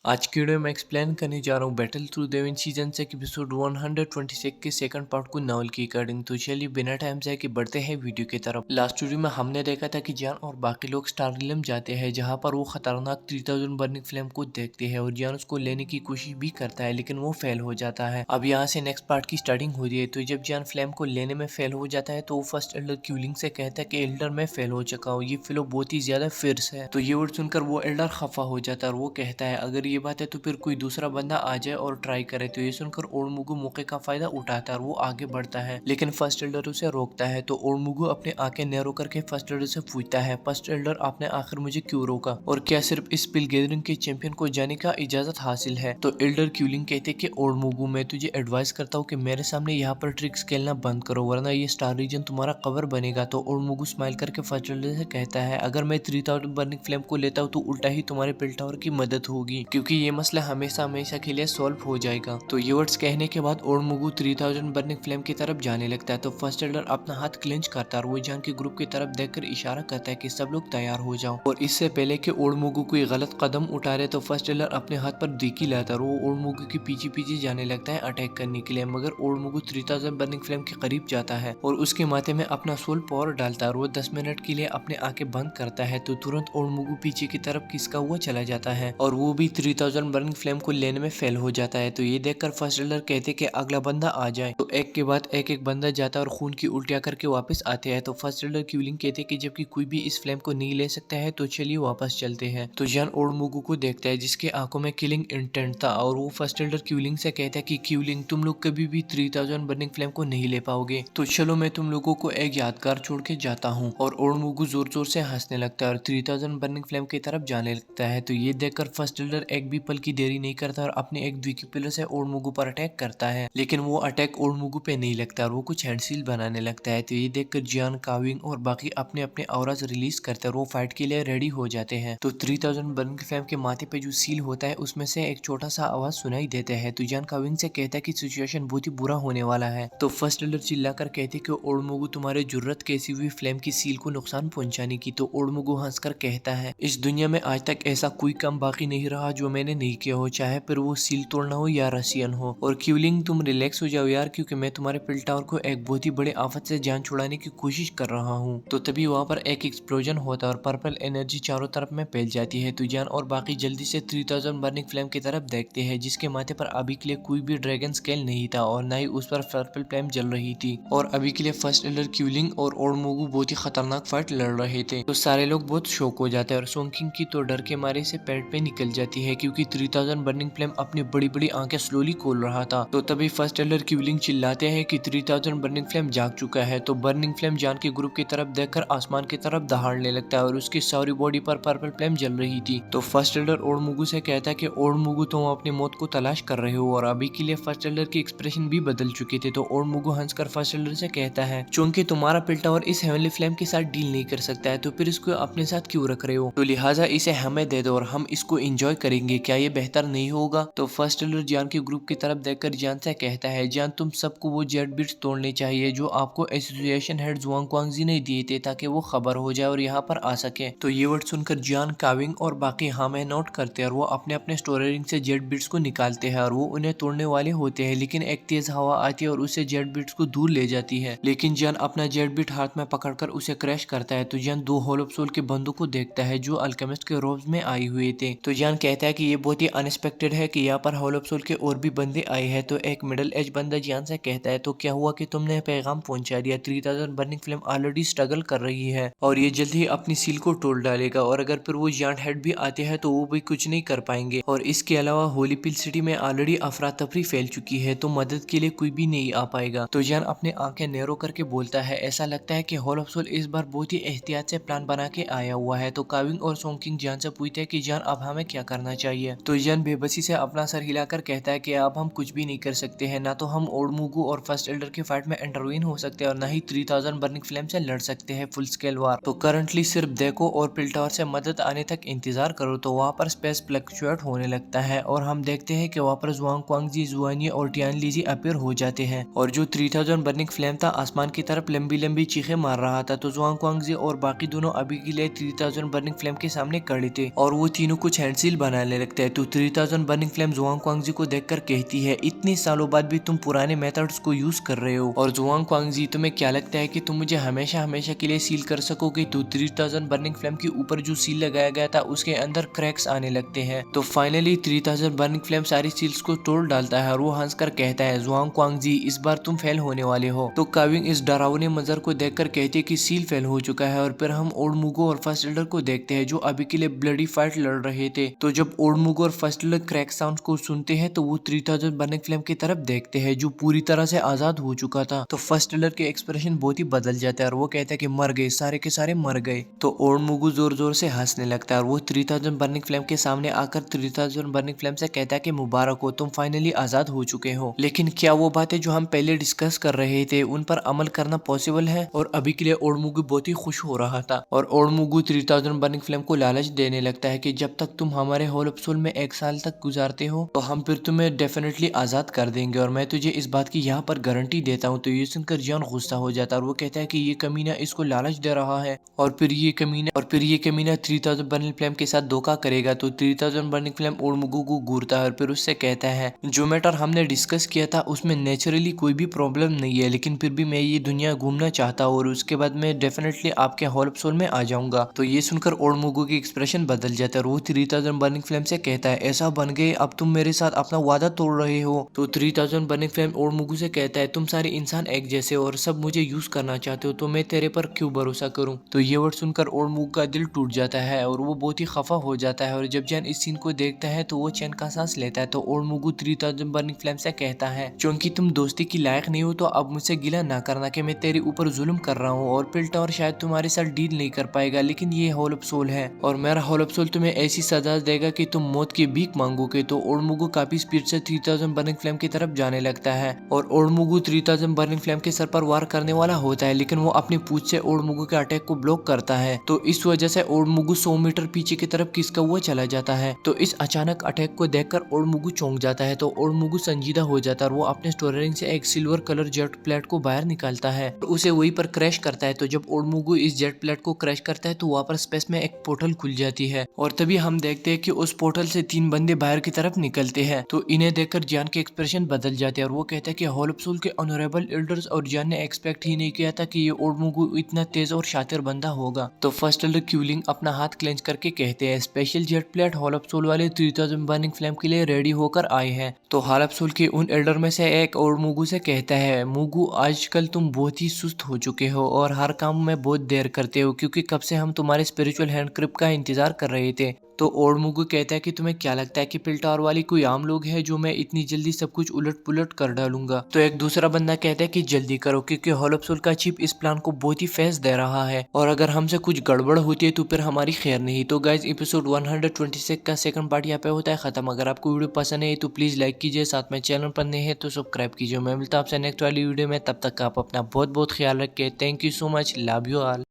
आज की वीडियो में एक्सप्लेन करने जा रहा हूँ battle through the wind season से एपिसोड 126 के सेकंड पार्ट को नावल की अकॉर्डिंग। तो चलिए बिना टाइम से कि बढ़ते हैं वीडियो की तरफ। लास्ट वीडियो में हमने देखा था कि जियान और बाकी लोग स्टार रिलम जाते हैं, जहाँ पर वो खतरनाक 3000 बर्निंग फ्लेम को देखते हैं और जियान उसको लेने की कोशिश भी करता है, लेकिन वो फेल हो जाता है। अब यहाँ से नेक्स्ट पार्ट की स्टार्टिंग हो रही है। तो जब जियान फ्लेम को लेने में फेल हो जाता है तो वो फर्स्ट एल्डर क्यूलिंग से कहता है कि एल्डर मैं फेल हो चुका हूँ, ये फ्लो बहुत ही ज्यादा फियर्स है। तो ये वर्ड सुनकर वो एल्डर खफा हो जाता है और वो कहता है अगर ये बात है तो फिर कोई दूसरा बंदा आ जाए और ट्राई करे। तो ये सुनकर ओडमुगु मौके का फायदा उठाता है और वो आगे बढ़ता है, लेकिन फर्स्ट एल्डर उसे रोकता है। तो ओडमुगु अपने आंखें नैरो करके फर्स्ट एल्डर से पूछता है, फर्स्ट एल्डर आपने आखिर मुझे क्यों रोका, और क्या सिर्फ इस पिल गैदरिंग के चैंपियन को जाने का इजाजत हासिल है। तो एल्डर क्यूलिंग कहते कि ओडमुगु मैं तुझे एडवाइस करता हूँ कि मेरे सामने यहाँ पर ट्रिक्स खेलना बंद करो, वरना ये स्टार रीजन तुम्हारा कवर बनेगा। तो ओडमुगु स्माइल करके फर्स्ट एल्डर से कहता है अगर मैं 3000 बर्निंग फ्लेम को लेता हूँ तो उल्टा ही तुम्हारे पिल टावर की मदद होगी, क्योंकि ये मसला हमेशा हमेशा के लिए सॉल्व हो जाएगा। तो ये वर्ड्स कहने के बाद ओडमुगु 3000 बर्निंग फ्लेम की तरफ जाने लगता है। तो फर्स्ट एल्डर अपना हाथ क्लेंच करता है और वो जान के ग्रुप की तरफ देखकर इशारा करता है कि सब लोग तैयार हो जाओ। और इससे पहले कि ओडमुगु कोई गलत कदम उठा रहे तो फर्स्ट एल्डर अपने हाथ पर डीकी लाता है और वो ओडमुगु के पीछे पीछे जाने लगता है अटैक करने के लिए, मगर ओडमुगु 3000 बर्निंग फ्लेम के करीब जाता है और उसके माथे में अपना सोल पावर डालता है और वो 10 मिनट के लिए अपने आंखें बंद करता है। तो तुरंत ओडमुगु पीछे की तरफ खिसका हुआ चला जाता है और वो भी 3000 बर्निंग फ्लेम को लेने में फेल हो जाता है। तो ये देखकर फर्स्ट एल्डर कहते कि अगला बंदा आ जाए। तो एक के बाद एक बंदा जाता है और खून की उल्टियां करके वापस आते हैं। तो फर्स्ट एल्डर क्यूलिंग कहते कि जबकि कोई भी इस फ्लेम को नहीं ले सकता है तो चलिए वापस चलते हैं। तो जान ओडमुगु को देखता है जिसके आंखों में किलिंग इंटेंट था और वो फर्स्ट एल्डर क्यूलिंग से कहता है कि क्यूलिंग तुम लोग कभी भी 3000 बर्निंग फ्लेम को नहीं ले पाओगे, तो चलो मैं तुम लोगों को एक यादगार छोड़ के जाता हूँ। और ओडमुगु जोर जोर से हंसने लगता है और 3000 बर्निंग फ्लेम की तरफ जाने लगता है। तो ये देखकर फर्स्ट एल्डर एक भी पल की देरी नहीं करता और अपने एक द्विकी पिलर से ओडमुगु पर अटैक करता है, लेकिन वो अटैक ओडमुगु पे नहीं लगता और वो कुछ हैंडसील बनाने लगता है। तो ये देखकर जियान, काविंग और बाकी अपने अपने ऑराज रिलीज करते हैं और वो फाइट के लिए रेडी हो जाते हैं। तो 3000 बर्निंग फ्लेम के माथे पे जो सील होता है उसमें से एक छोटा सा आवाज सुनाई देता है। तो जियान काविंग से कहता है कि सिचुएशन बहुत ही बुरा होने वाला है। तो फर्स्ट एल्डर चिल्लाकर कहते कि ओडमुगु तुम्हारे जुर्रत कैसी हुई फ्लेम की सील को नुकसान पहुंचाने की। तो ओडमुगु हंसकर कहता है इस दुनिया में आज तक ऐसा कोई काम बाकी नहीं रहा जो मैंने नहीं किया हो, चाहे फिर वो सील तोड़ना हो या रसियन हो। और क्यूलिंग तुम रिलैक्स हो जाओ यार, क्योंकि मैं तुम्हारे पिल टावर को एक बहुत ही बड़े आफत से जान छुड़ाने की कोशिश कर रहा हूँ। तो तभी वहाँ पर एक एक्सप्लोजन होता है और पर्पल एनर्जी चारों तरफ में फैल जाती है। तो जान और बाकी जल्दी से 3000 बर्निंग फ्लेम की तरफ देखते हैं, जिसके माथे पर अभी के लिए कोई भी ड्रैगन स्केल नहीं था और न ही उस पर पर्पल फ्लेम जल रही थी। और अभी के लिए फर्स्ट एल्डर क्यूलिंग और ओडमुगु बहुत ही खतरनाक फाइट लड़ रहे थे। तो सारे लोग बहुत शौक हो जाते हैं और सोंकिंग की तो डर के मारे से पेट पे निकल जाती है, क्योंकि 3000 बर्निंग फ्लेम अपनी बड़ी बड़ी आंखें स्लोली खोल रहा था। तो तभी फर्स्ट एल्डर क्यूलिंग चिल्लाते हैं कि 3000 बर्निंग फ्लेम जाग चुका है। तो बर्निंग फ्लेम जान के ग्रुप की तरफ देखकर आसमान की तरफ दहाड़ने लगता है और उसकी सारी बॉडी पर पर्पल फ्लेम जल रही थी। तो फर्स्ट एल्डर ओडमुगु से कहता है कि ओडमुगु तुम अपनी मौत को तलाश कर रहे हो। और अभी के लिए फर्स्ट एल्डर की एक्सप्रेशन भी बदल चुके थे। तो ओडमुगु हंसकर फर्स्ट एल्डर से कहता है चूंकि तुम्हारा पिल टावर इस हेवनली फ्लेम के साथ डील नहीं कर सकता है तो फिर इसको अपने साथ क्यों रख रहे हो, तो लिहाजा इसे हमें दे दो और हम इसको एंजॉय करेंगे, क्या ये बेहतर नहीं होगा। तो फर्स्ट एल्डर जियान के ग्रुप की तरफ देखकर जियान से कहता है जियान तुम सबको वो जेट बिट्स तोड़ने चाहिए जो आपको एसोसिएशन हेड जुआंग क्वांगजी ने दिए थे, ताकि वो खबर हो जाए और यहाँ पर आ सके। तो ये वर्ड सुनकर जियान, काविंग और बाकी हाँ में नोट करते हैं और वो अपने अपने स्टोरेज से जेट बिट्स को निकालते हैं और वो उन्हें तोड़ने वाले होते हैं, लेकिन एक तेज हवा आती है और उसे जेट बिट्स को दूर ले जाती है। लेकिन जियान अपना जेट बिट हाथ में पकड़कर उसे क्रैश करता है। तो जियान दो होल ऑफ सोल के बंदों को देखता है जो अल्केमिस्ट के रोब्स में आई हुए थे। तो जियान कहता है कि ये बहुत ही अनएक्सपेक्टेड है कि यहाँ पर होल ऑफ सोल के और भी बंदे आए हैं। तो एक मिडिल एज बंदा जियान से कहता है तो क्या हुआ कि तुमने पैगाम पहुंचा दिया, 3000 बर्निंग फ्लेम ऑलरेडी स्ट्रगल कर रही है और ये जल्द ही अपनी सील को तोड़ डालेगा, और अगर फिर वो जियांट हेड भी आते हैं तो वो भी कुछ नहीं कर पाएंगे। और इसके अलावा होली पिल सिटी में ऑलरेडी अफरा तफरी फैल चुकी है, तो मदद के लिए कोई भी नहीं आ पाएगा। तो जियान अपने आंखें नैरो करके बोलता है ऐसा लगता है कि होल ऑफ सोल इस बार बहुत ही एहतियात से प्लान बना के आया हुआ है। तो काविंग और सोंकिंग जियान से पूछते हैं कि जियान अब हमें क्या करना चाहिए। तो जियान बेबसी से अपना सर हिलाकर कहता है कि अब हम कुछ भी नहीं कर सकते हैं, ना तो हम ओडमुगु और फर्स्ट एल्डर की फाइट में इंटरवीन हो सकते हैं और ना ही 3000 बर्निंग फ्लेम से लड़ सकते हैं फुल स्केल वार। तो करंटली सिर्फ देखो और पिल टावर से मदद आने तक इंतजार करो। तो वहाँ पर स्पेस फ्लक्चुएट होने लगता है और हम देखते हैं कि वहाँ पर जुआंग क्वांगजी, जुआनी और टियान लीजी अपीयर हो जाते हैं और जो 3000 बर्निंग फ्लेम था आसमान की तरफ लंबी लंबी चीखें मार रहा था। तो जुआंग क्वांगजी और बाकी दोनों अभी के लिए 3000 बर्निंग फ्लेम के सामने खड़े थे और वो तीनों कुछ हैंडसील बनाने डालने लगता है। तो 3000 बर्निंग फ्लेम जुआंग क्वांगजी को देखकर कहती है, इतने सालों बाद भी तुम पुराने मेथड्स को यूज कर रहे हो। और जुआंग क्वांगजी, तुम्हें क्या लगता है कि तुम मुझे हमेशा हमेशा के लिए सील कर सकोगे? तो 3000 बर्निंग फ्लेम के ऊपर जो सील लगाया गया था उसके अंदर क्रैक्स आने लगते हैं। तो फाइनली 3000 बर्निंग फ्लेम सारी सील्स को तोड़ डालता है और वो हंसकर कहता है, जुआंग क्वांगजी, इस बार तुम फेल होने वाले हो। तो काविंग इस डरावने मंजर को देखकर कहती है कि सील फेल हो चुका है। और फिर हम ओडमुगो और फर्स्ट एल्डर को देखते हैं जो अभी के लिए ब्लडी फाइट लड़ रहे थे। तो जब ओडमुगो और फर्स्ट एल्डर क्रैक साउंड को सुनते हैं तो वो 3000 बर्निंग फ्लेम की तरफ देखते हैं जो पूरी तरह से आजाद हो चुका था। तो फर्स्ट एल्डर के एक्सप्रेशन बहुत ही बदल जाता है और वो कहता है कि मर गए, सारे के सारे मर गए। तो ओडमुगो जोर जोर से हंसने लगता है और वो 3000 बर्निंग फ्लेम के सामने आकर 3000 बर्निंग फ्लेम से कहता है कि मुबारक हो, तुम फाइनली आजाद हो चुके हो। लेकिन क्या वो बातें जो हम पहले डिस्कस कर रहे थे उन पर अमल करना पॉसिबल है? और अभी के लिए ओडमुगो बहुत ही खुश हो रहा था और ओडमुगो 3000 बर्निंग फ्लेम को लालच देने लगता है कि जब तक तुम हमारे होल ऑफ सोल में 1 साल तक गुजारते हो तो हम फिर तुम्हें डेफिनेटली आजाद कर देंगे और मैं तुझे इस बात की यहाँ पर गारंटी देता हूँ। तो ये सुनकर जियान गुस्सा हो जाता है और वो कहता है कि ये कमीना इसको लालच दे रहा है और फिर ये कमीना 3000 बर्निंग फ्लेम के साथ धोखा करेगा। तो 3000 बर्निंग फ्लेम ओडमुगो को घूरता है और फिर उससे कहता है, जो मैटर हमने डिस्कस किया था उसमें नेचुरली कोई भी प्रॉब्लम नहीं है, लेकिन फिर भी मैं ये दुनिया घूमना चाहता हूँ और उसके बाद मैं डेफिनेटली आपके होल ऑफ सोल में आ जाऊंगा। तो ये सुनकर ओडमुगो की एक्सप्रेशन बदल जाता है और वो 3000 बर्निंग फ्लेम से कहता है, ऐसा बन गए अब तुम मेरे साथ अपना वादा तोड़ रहे हो। तो 3000 बर्निंग फ्लेम ओडमुगो से कहता है, तुम सारे इंसान एक जैसे और सब मुझे यूज करना चाहते हो तो मैं तेरे पर क्यों भरोसा करूं? तो ये वर्ड सुनकर ओडमुगो का दिल टूट जाता है और वो बहुत ही खफा हो जाता है। और जब जैन इस सीन को देखता है तो वो चैन का सांस लेता है। तो ओडमुगो 3000 बर्निंग फ्लेम से कहता है, क्योंकि तुम दोस्ती की लायक नहीं हो तो अब मुझसे गिला ना करना कि मैं तेरे ऊपर जुल्म कर रहा हूँ और पिल टावर शायद तुम्हारे साथ डील नहीं कर पाएगा, लेकिन ये होल ऑफ सोल है और मेरा होल ऑफ सोल तुम्हें ऐसी सजा देगा कि तुम मौत की भीख मांगोगे। तो ओडमुगो काफी स्पीड से 3000 बर्निंग फ्लेम की तरफ जाने लगता है और ओडमुगो 3000 बर्निंग फ्लेम के सर पर वार करने वाला होता है, लेकिन वो अपनी पूंछ से ओडमुगो के अटैक को ब्लॉक करता है। तो इस वजह से ओडमुगो 100 मीटर पीछे की तरफ खिसका हुआ चला जाता है। तो इस अचानक अटैक को देखकर ओडमुगो चौंक जाता है। तो ओडमुगो संजीदा हो जाता है और वो अपने स्टोरेज से एक सिल्वर कलर जेट प्लेट को बाहर निकालता है और उसे वहीं पर क्रैश करता है। तो जब ओडमुगो इस जेट प्लेट को क्रैश करता है तो वहाँ पर स्पेस में एक पोर्टल खुल जाती है और तभी हम देखते हैं कि उस पोर्टल से 3 बंदे बाहर की तरफ निकलते हैं। तो इन्हें देखकर जियान के एक्सप्रेशन बदल जाते हैं और वो कहता है कि होल ऑफ सोल के ऑनरेबल एल्डर्स और जियान ने एक्सपेक्ट ही नहीं किया था कि ये ओडमुगो इतना तेज और शातिर बंदा होगा। तो फर्स्ट एल्डर क्यूलिंग अपना हाथ क्लेंच करके कहते हैं, special jet plate hole of soul वाले 3000 बर्निंग फ्लेम के लिए रेडी होकर आए हैं। तो होल ऑफ सोल के उन एल्डर में से एक ओडमुगो से कहता है, मुगु आजकल तुम बहुत ही सुस्त हो चुके हो और हर काम में बहुत देर करते हो, क्योंकि कब से हम तुम्हारे स्पिरिचुअल हैंड क्रिप का इंतजार कर रहे थे। तो ओडमुगो कहता है कि तुम्हें क्या लगता है कि पिल टावर वाली कोई आम लोग है जो मैं इतनी जल्दी सब कुछ उलट पुलट कर डालूंगा? तो एक दूसरा बंदा कहता है कि जल्दी करो क्योंकि होल ऑफ सोल का चीफ इस प्लान को बहुत ही फेस दे रहा है और अगर हमसे कुछ गड़बड़ होती है तो फिर हमारी खैर नहीं। तो गाइज एपिसोड 126 का सेकंड पार्ट यहाँ पे होता है खत्म। अगर आपको वीडियो पसंद है तो प्लीज लाइक कीजिए, साथ में चैनल पर नए हैं तो सब्सक्राइब कीजिए। मैं मिलता हूँ आपसे नेक्स्ट वाली वीडियो में, तब तक आप अपना बहुत बहुत ख्याल रखिए। Thank you so much, love you all.